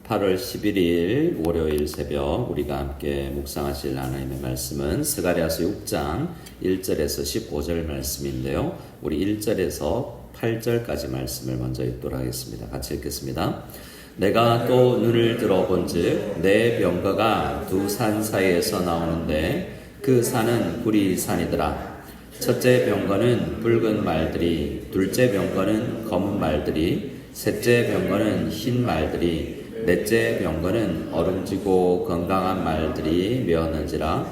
8월 11일 월요일 새벽 우리가 함께 묵상하실 하나님의 말씀은 스가랴서 6장 1절에서 15절 말씀인데요. 우리 1절에서 8절까지 말씀을 먼저 읽도록 하겠습니다. 같이 읽겠습니다. 내가 또 눈을 들어본즉 내 병거가 두 산 사이에서 나오는데 그 산은 구리산이더라. 첫째 병거는 붉은 말들이, 둘째 병거는 검은 말들이, 셋째 병거는 흰 말들이, 넷째 병거는 얼음지고 건강한 말들이 메었는지라.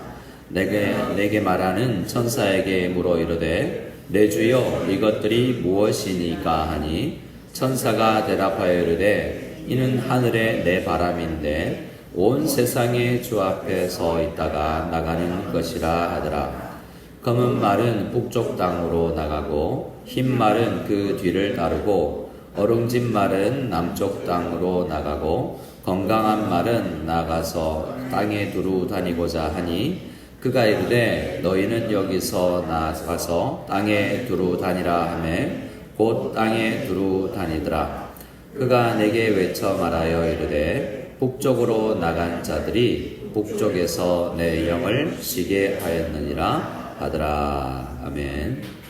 내게 말하는 천사에게 물어 이르되 내 주여 이것들이 무엇이니까 하니, 천사가 대답하여 이르되 이는 하늘의 내 바람인데 온 세상의 주 앞에 서 있다가 나가는 것이라 하더라. 검은 말은 북쪽 땅으로 나가고 흰 말은 그 뒤를 따르고 얼음진 말은 남쪽 땅으로 나가고 건강한 말은 나가서 땅에 두루 다니고자 하니, 그가 이르되 너희는 여기서 나가서 땅에 두루 다니라 하매 곧 땅에 두루 다니더라. 그가 내게 외쳐 말하여 이르되 북쪽으로 나간 자들이 북쪽에서 내 영을 쉬게 하였느니라 하더라. 아멘.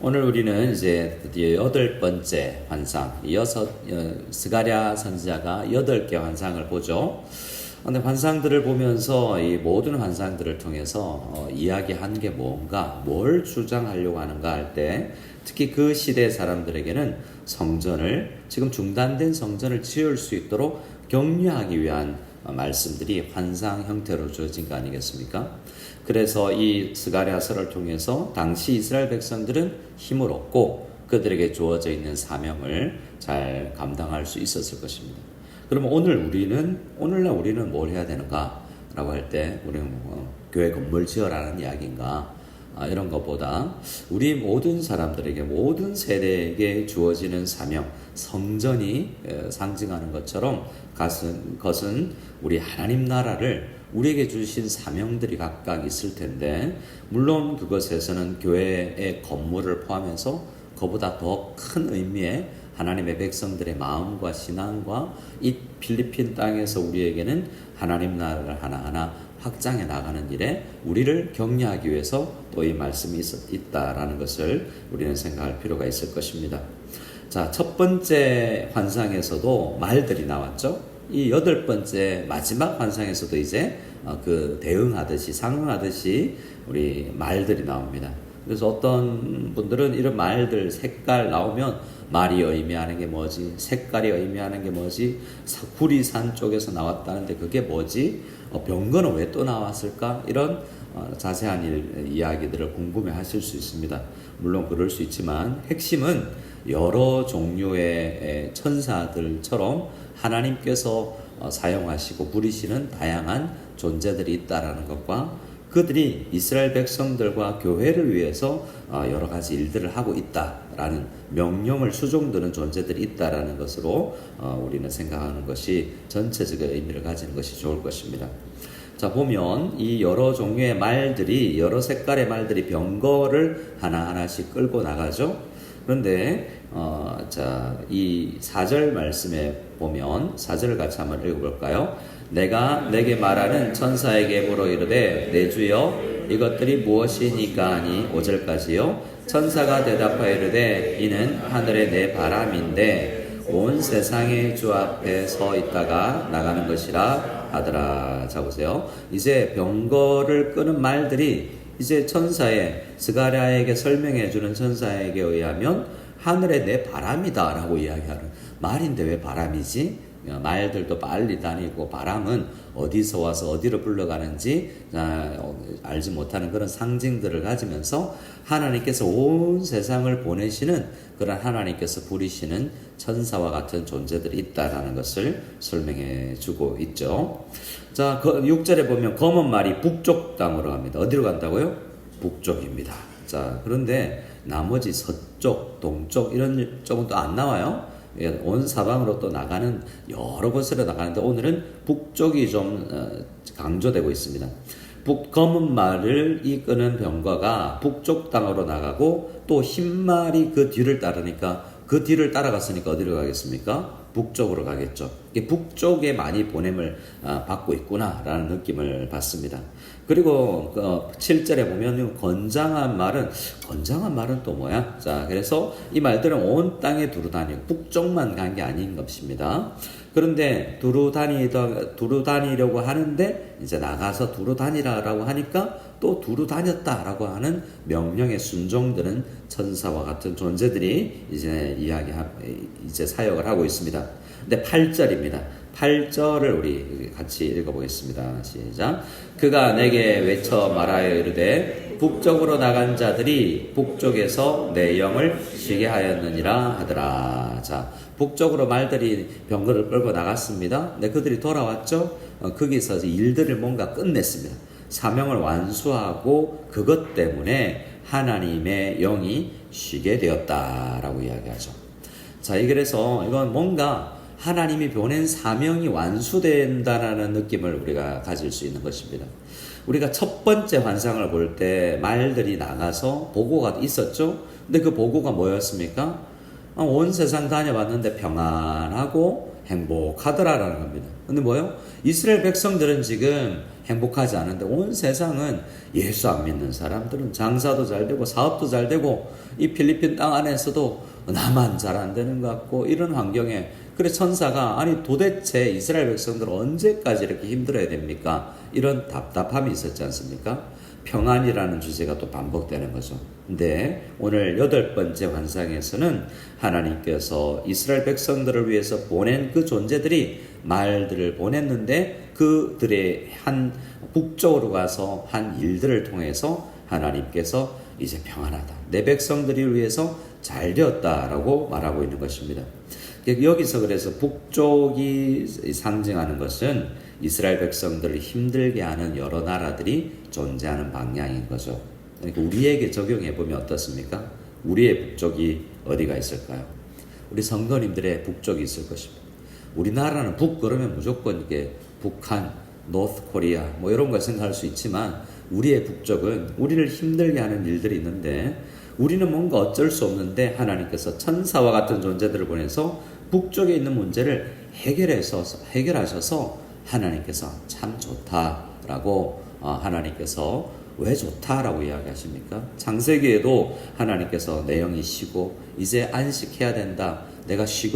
오늘 우리는 이제 드디어 8번째 환상, 스가랴 선지자가 8개 환상을 보죠. 근데 환상들을 보면서 이 모든 환상들을 통해서 이야기한 게 뭔가, 뭘 주장하려고 하는가 할 때, 특히 그 시대 사람들에게는 성전을, 지금 중단된 성전을 지을 수 있도록 격려하기 위한 말씀들이 환상 형태로 주어진 거 아니겠습니까? 그래서 이 스가랴서를 통해서 당시 이스라엘 백성들은 힘을 얻고 그들에게 주어져 있는 사명을 잘 감당할 수 있었을 것입니다. 그러면 오늘날 우리는 뭘 해야 되는가? 라고 할 때, 우리는 교회 건물 지어라는 이야기인가? 이런 것보다 우리 모든 사람들에게, 모든 세대에게 주어지는 사명, 성전이 상징하는 것처럼 그것은 우리 하나님 나라를, 우리에게 주신 사명들이 각각 있을 텐데, 물론 그것에서는 교회의 건물을 포함해서 그보다 더 큰 의미의 하나님의 백성들의 마음과 신앙과 이 필리핀 땅에서 우리에게는 하나님 나라를 하나하나 확장해 나가는 일에 우리를 격려하기 위해서 또 이 말씀이 있다라는 것을 우리는 생각할 필요가 있을 것입니다. 자, 첫 번째 환상에서도 말들이 나왔죠. 이 8번째 마지막 환상에서도 이제 대응하듯이, 상응하듯이 우리 말들이 나옵니다. 그래서 어떤 분들은 이런 말들, 색깔 나오면 말이 의미하는 게 뭐지? 색깔이 의미하는 게 뭐지? 구리산 쪽에서 나왔다는데 그게 뭐지? 병거는 왜 또 나왔을까? 이런 자세한 이야기들을 궁금해 하실 수 있습니다. 물론 그럴 수 있지만 핵심은 여러 종류의 천사들처럼 하나님께서 사용하시고 부리시는 다양한 존재들이 있다라는 것과, 그들이 이스라엘 백성들과 교회를 위해서 여러 가지 일들을 하고 있다라는 명령을 수종드는 존재들이 있다라는 것으로 우리는 생각하는 것이 전체적인 의미를 가지는 것이 좋을 것입니다. 자, 보면 이 여러 종류의 말들이, 여러 색깔의 말들이 병거를 하나하나씩 끌고 나가죠. 그런데 이 4절 말씀에 보면, 4절을 같이 한번 읽어볼까요? 내가 내게 말하는 천사에게 물어 이르되 내 주여 이것들이 무엇이니까 하니, 5절까지요. 천사가 대답하여 이르되 이는 하늘의 내 바람인데 온 세상의 주 앞에 서 있다가 나가는 것이라 하더라. 자, 보세요. 이제 병거를 끄는 말들이 이제 스가랴에게 설명해 주는 천사에게 의하면 하늘의 내 바람이다 라고 이야기하는 말인데, 왜 바람이지? 말들도 빨리 다니고 바람은 어디서 와서 어디로 불러가는지 알지 못하는 그런 상징들을 가지면서 하나님께서 온 세상을 보내시는, 그런 하나님께서 부리시는 천사와 같은 존재들이 있다라는 것을 설명해 주고 있죠. 자, 6절에 보면 검은 말이 북쪽 땅으로 갑니다. 어디로 간다고요? 북쪽입니다. 자, 그런데 나머지 서쪽, 동쪽 이런 쪽은 또 안 나와요. 온 사방으로 또 나가는, 여러 곳으로 나가는데 오늘은 북쪽이 좀 강조되고 있습니다. 검은 말을 이끄는 병거가 북쪽 땅으로 나가고 또 흰 말이 그 뒤를 따르니까 그 뒤를 따라갔으니까 어디로 가겠습니까? 북쪽으로 가겠죠. 이게 북쪽에 많이 보냄을 받고 있구나라는 느낌을 받습니다. 그리고 7절에 보면 건장한 말은 또 뭐야? 자, 그래서 이 말들은 온 땅에 두루 다니고 북쪽만 간 게 아닌 것입니다. 그런데 두루 다니려고 하는데 이제 나가서 두루 다니라라고 하니까 또 두루 다녔다라고 하는 명령에 순종되는 천사와 같은 존재들이 이제 사역을 하고 있습니다. 근데 8절입니다. 8절을 우리 같이 읽어보겠습니다. 시작. 그가 내게 외쳐 말하여 이르되 북쪽으로 나간 자들이 북쪽에서 내 영을 쉬게 하였느니라 하더라. 자, 북쪽으로 말들이 병거를 끌고 나갔습니다. 근데 그들이 돌아왔죠. 거기서 일들을 뭔가 끝냈습니다. 사명을 완수하고 그것 때문에 하나님의 영이 쉬게 되었다라고 이야기하죠. 자, 그래서 이건 뭔가 하나님이 보낸 사명이 완수된다라는 느낌을 우리가 가질 수 있는 것입니다. 우리가 첫 번째 환상을 볼 때 말들이 나가서 보고가 있었죠. 근데 그 보고가 뭐였습니까? 온 세상 다녀봤는데 평안하고 행복하더라라는 겁니다. 근데 뭐요? 이스라엘 백성들은 지금 행복하지 않은데 온 세상은 예수 안 믿는 사람들은 장사도 잘 되고 사업도 잘 되고 이 필리핀 땅 안에서도 나만 잘 안 되는 것 같고 이런 환경에 그래 천사가 아니 도대체 이스라엘 백성들 언제까지 이렇게 힘들어야 됩니까? 이런 답답함이 있었지 않습니까? 평안이라는 주제가 또 반복되는 거죠. 근데 오늘 8번째 환상에서는 하나님께서 이스라엘 백성들을 위해서 보낸 그 존재들이 말들을 보냈는데 그들의 한 북쪽으로 가서 한 일들을 통해서 하나님께서 이제 평안하다. 내 백성들을 위해서 잘 되었다라고 말하고 있는 것입니다. 여기서 그래서 북쪽이 상징하는 것은 이스라엘 백성들을 힘들게 하는 여러 나라들이 존재하는 방향인 거죠. 그러니까 우리에게 적용해 보면 어떻습니까? 우리의 북쪽이 어디가 있을까요? 우리 성도님들의 북쪽이 있을 것입니다. 우리나라는 북 그러면 무조건 이게 북한, 노스 코리아 뭐 이런 걸 생각할 수 있지만 우리의 북쪽은 우리를 힘들게 하는 일들이 있는데 우리는 뭔가 어쩔 수 없는데 하나님께서 천사와 같은 존재들을 보내서 북쪽에 있는 문제를 해결하셔서 하나님께서 참 좋다라고 하나님께서 왜 좋다라고 이야기하십니까? 창세기에도 하나님께서 내 영이 쉬고 이제 안식해야 된다. 내가 쉴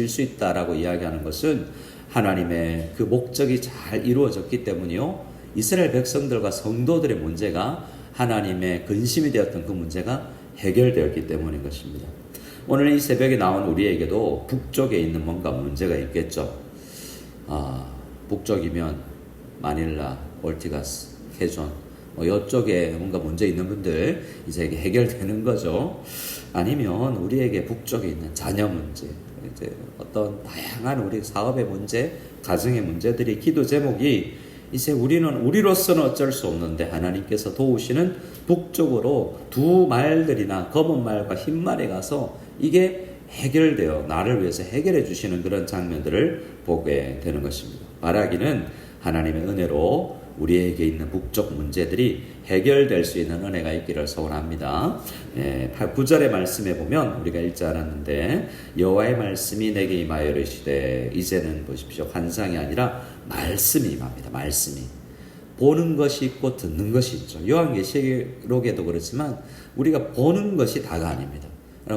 수 있다라고 이야기하는 것은 하나님의 그 목적이 잘 이루어졌기 때문이요. 이스라엘 백성들과 성도들의 문제가 하나님의 근심이 되었던 그 문제가 해결되었기 때문인 것입니다. 오늘 이 새벽에 나온 우리에게도 북쪽에 있는 뭔가 문제가 있겠죠. 북쪽이면 마닐라, 올티가스, 케존 이쪽에 뭔가 문제 있는 분들 이제 이게 해결되는 거죠. 아니면 우리에게 북쪽에 있는 자녀 문제, 이제 어떤 다양한 우리 사업의 문제, 가정의 문제들이 기도 제목이 이제 우리로서는 어쩔 수 없는데 하나님께서 도우시는 북쪽으로 두 말들이나 검은 말과 흰 말에 가서 이게 해결되어 나를 위해서 해결해 주시는 그런 장면들을 보게 되는 것입니다. 바라기는 하나님의 은혜로 우리에게 있는 북쪽 문제들이 해결될 수 있는 은혜가 있기를 소원합니다. 9절의 말씀에 보면 우리가 읽지 않았는데 여호와의 말씀이 내게 임하여 이르시되 이제는 보십시오. 환상이 아니라 말씀이 임합니다. 말씀이. 보는 것이 있고 듣는 것이 있죠. 요한계시록에도 그렇지만 우리가 보는 것이 다가 아닙니다.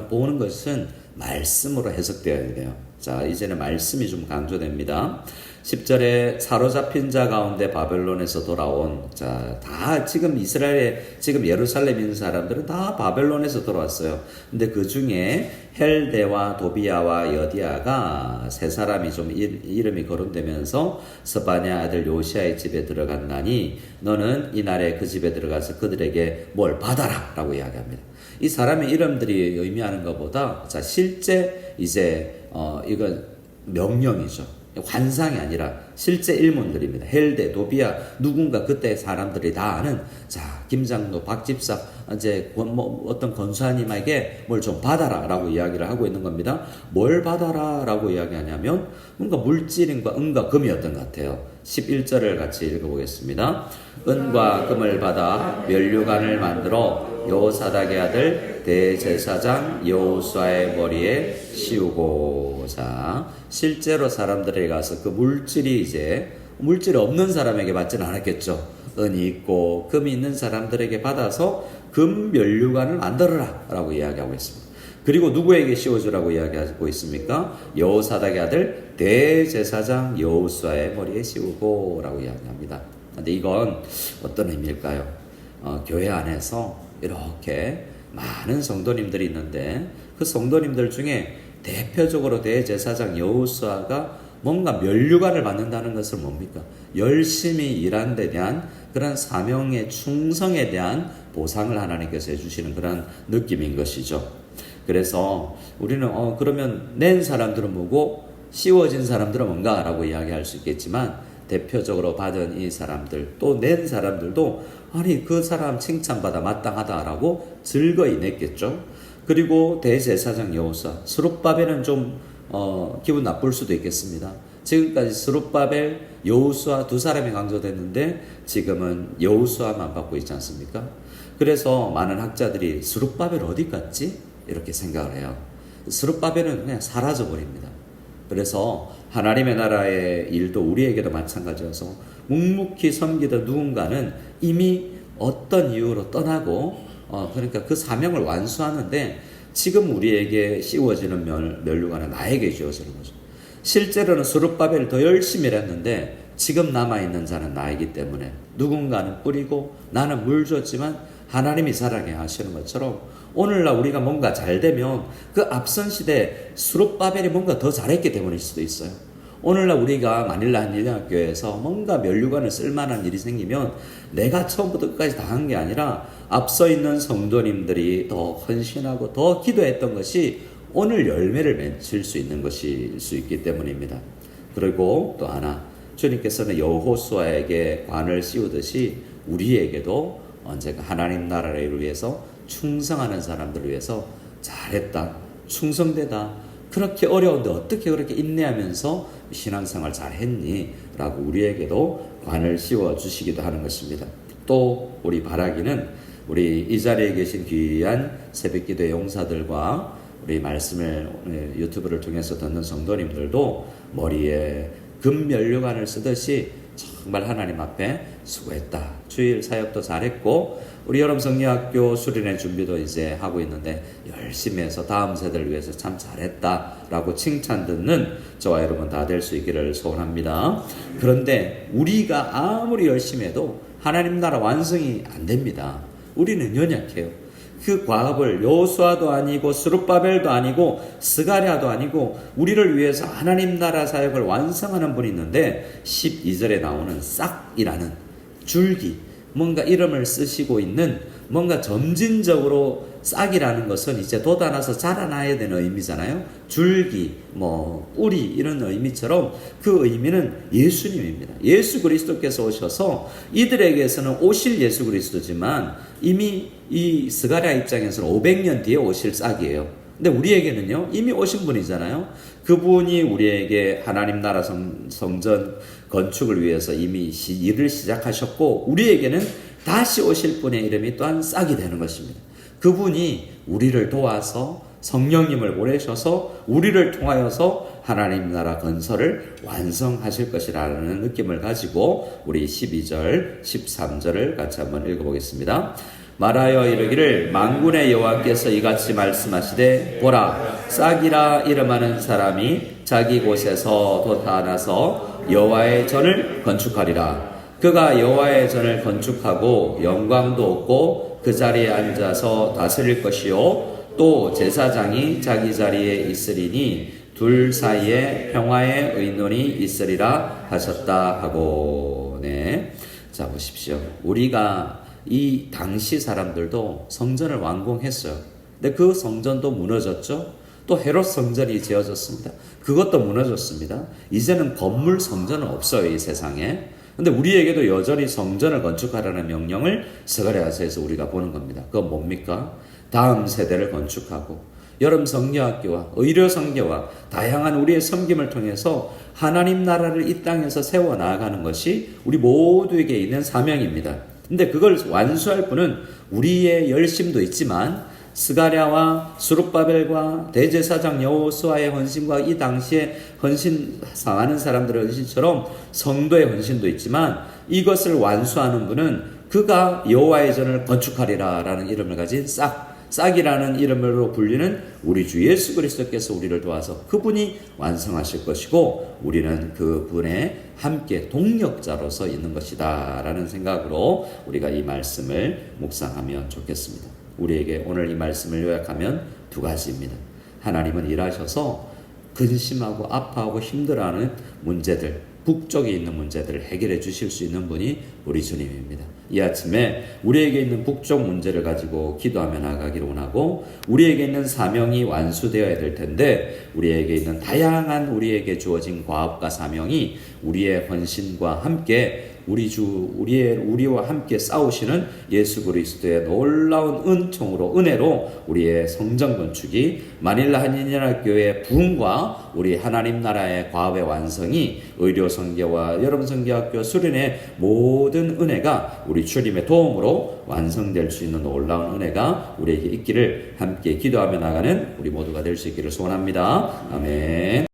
보는 것은 말씀으로 해석되어야 돼요. 자, 이제는 말씀이 좀 강조됩니다. 10절에 사로잡힌 자 가운데 바벨론에서 돌아온 다 지금 예루살렘에 있는 사람들은 다 바벨론에서 돌아왔어요. 근데 그 중에 헬데와 도비아와 여디아가 세 사람이 좀 이름이 거론되면서 스바냐 아들 요시아의 집에 들어간다니 너는 이날에 그 집에 들어가서 그들에게 뭘 받아라 라고 이야기합니다. 이 사람의 이름들이 의미하는 것보다 실제 이건 명령이죠. 환상이 아니라 실제 일문들입니다. 헬데, 도비아, 누군가 그때 사람들이 다 아는 김장로, 박집사, 어떤 권수하님에게 뭘 좀 받아라라고 이야기를 하고 있는 겁니다. 뭘 받아라라고 이야기하냐면 뭔가 물질인과 은과 금이었던 것 같아요. 11절을 같이 읽어보겠습니다. 은과 금을 받아 면류관을 만들어 여호사닥의 아들 대제사장 여호수아의 머리에 씌우고자. 실제로 사람들에게 가서 그 물질이 없는 사람에게 받지는 않았겠죠. 은이 있고 금이 있는 사람들에게 받아서 금 면류관을 만들어라 라고 이야기하고 있습니다. 그리고 누구에게 씌워주라고 이야기하고 있습니까? 여호사닥의 아들 대제사장 여호수아의 머리에 씌우고 라고 이야기합니다. 근데 이건 어떤 의미일까요? 교회 안에서 이렇게 많은 성도님들이 있는데 그 성도님들 중에 대표적으로 대제사장 여호수아가 뭔가 면류관을 받는다는 것은 뭡니까? 열심히 일한 데 대한 그런 사명의 충성에 대한 보상을 하나님께서 해주시는 그런 느낌인 것이죠. 그래서 우리는 그러면 낸 사람들은 뭐고 씌워진 사람들은 뭔가 라고 이야기할 수 있겠지만 대표적으로 받은 이 사람들 또 낸 사람들도 아니 그 사람 칭찬받아 마땅하다라고 즐거이 냈겠죠. 그리고 대제사장 여호수아 스룹바벨은 좀 기분 나쁠 수도 있겠습니다. 지금까지 스룹바벨 여호수아 두 사람이 강조됐는데 지금은 여호수아만 받고 있지 않습니까? 그래서 많은 학자들이 스룹바벨 어디 갔지? 이렇게 생각을 해요. 스룹바벨은 그냥 사라져 버립니다. 그래서 하나님의 나라의 일도 우리에게도 마찬가지여서 묵묵히 섬기던 누군가는 이미 어떤 이유로 떠나고 그러니까 그 사명을 완수하는데 지금 우리에게 씌워지는 면류관은 나에게 주어지는 거죠. 실제로는 스룹바벨을 더 열심히 했는데 지금 남아있는 자는 나이기 때문에 누군가는 뿌리고 나는 물 줬지만 하나님이 자라게 하시는 것처럼 오늘날 우리가 뭔가 잘 되면 그 앞선 시대 스룹바벨이 뭔가 더 잘했기 때문일 수도 있어요. 오늘날 우리가 마닐라 한일대학교에서 뭔가 면류관을 쓸만한 일이 생기면 내가 처음부터 끝까지 다 한 게 아니라 앞서 있는 성도님들이 더 헌신하고 더 기도했던 것이 오늘 열매를 맺을 수 있는 것일 수 있기 때문입니다. 그리고 또 하나 주님께서는 여호수아에게 관을 씌우듯이 우리에게도 언젠가 하나님 나라를 위해서 충성하는 사람들을 위해서 잘했다, 충성되다, 그렇게 어려운데 어떻게 그렇게 인내하면서 신앙생활 잘했니? 라고 우리에게도 관을 씌워주시기도 하는 것입니다. 또 우리 바라기는 우리 이 자리에 계신 귀한 새벽기도의 용사들과 우리 말씀을 유튜브를 통해서 듣는 성도님들도 머리에 금 면류관을 쓰듯이 정말 하나님 앞에 수고했다. 주일 사역도 잘했고 우리 여름 성리학교 수련회 준비도 이제 하고 있는데 열심히 해서 다음 세대를 위해서 참 잘했다라고 칭찬 듣는 저와 여러분 다 될 수 있기를 소원합니다. 그런데 우리가 아무리 열심히 해도 하나님 나라 완성이 안 됩니다. 우리는 연약해요. 그 과업을 여호수아도 아니고 스룹바벨도 아니고 스가랴도 아니고 우리를 위해서 하나님 나라 사역을 완성하는 분이 있는데 12절에 나오는 싹이라는 줄기, 뭔가 이름을 쓰시고 있는 뭔가 점진적으로 싹이라는 것은 이제 돋아나서 자라나야 되는 의미잖아요. 줄기, 뿌리 이런 의미처럼 그 의미는 예수님입니다. 예수 그리스도께서 오셔서 이들에게서는 오실 예수 그리스도지만 이미 이 스가랴 입장에서는 500년 뒤에 오실 싹이에요. 근데 우리에게는요 이미 오신 분이잖아요. 그분이 우리에게 하나님 나라 성전 건축을 위해서 이미 일을 시작하셨고 우리에게는 다시 오실 분의 이름이 또한 싹이 되는 것입니다. 그분이 우리를 도와서 성령님을 보내셔서 우리를 통하여서 하나님 나라 건설을 완성하실 것이라는 느낌을 가지고 우리 12절 13절을 같이 한번 읽어보겠습니다. 말하여 이르기를 만군의 여호와께서 이같이 말씀하시되 보라 싹이라 이름하는 사람이 자기 곳에서 돋아나서 여호와의 전을 건축하리라. 그가 여호와의 전을 건축하고 영광도 얻고 그 자리에 앉아서 다스릴 것이요 또 제사장이 자기 자리에 있으리니 둘 사이에 평화의 의논이 있으리라 하셨다 하고. 네, 자 보십시오. 우리가 이 당시 사람들도 성전을 완공했어요. 근데 그 성전도 무너졌죠. 또 헤롯 성전이 지어졌습니다. 그것도 무너졌습니다. 이제는 건물 성전은 없어요, 이 세상에. 근데 우리에게도 여전히 성전을 건축하라는 명령을 스가랴서에서 우리가 보는 겁니다. 그건 뭡니까? 다음 세대를 건축하고 여름 성녀학교와 의료 성교와 다양한 우리의 섬김을 통해서 하나님 나라를 이 땅에서 세워 나아가는 것이 우리 모두에게 있는 사명입니다. 근데 그걸 완수할 분은 우리의 열심도 있지만 스가랴와 수룹바벨과 대제사장 여호수아의 헌신과 이 당시에 헌신 상하는 사람들의 헌신처럼 성도의 헌신도 있지만 이것을 완수하는 분은 그가 여호와의 전을 건축하리라 라는 이름을 가진 싹이라는 이름으로 불리는 우리 주 예수 그리스도께서 우리를 도와서 그분이 완성하실 것이고 우리는 그분의 함께 동력자로서 있는 것이다 라는 생각으로 우리가 이 말씀을 묵상하면 좋겠습니다. 우리에게 오늘 이 말씀을 요약하면 두 가지입니다. 하나님은 일하셔서 근심하고 아파하고 힘들어하는 문제들, 북쪽에 있는 문제들을 해결해 주실 수 있는 분이 우리 주님입니다. 이 아침에 우리에게 있는 북쪽 문제를 가지고 기도하며 나가기를 원하고 우리에게 있는 사명이 완수되어야 될 텐데 우리에게 있는 다양한 우리에게 주어진 과업과 사명이 우리의 헌신과 함께 우리와 함께 싸우시는 예수 그리스도의 놀라운 은혜로 우리의 성전 건축이 마닐라 한인연합교회의 부흥과 우리 하나님 나라의 과업의 완성이 의료 선교와 여러분 선교학교 수련의 모든 은혜가 우리 주님의 도움으로 완성될 수 있는 놀라운 은혜가 우리에게 있기를 함께 기도하며 나가는 우리 모두가 될 수 있기를 소원합니다. 아멘.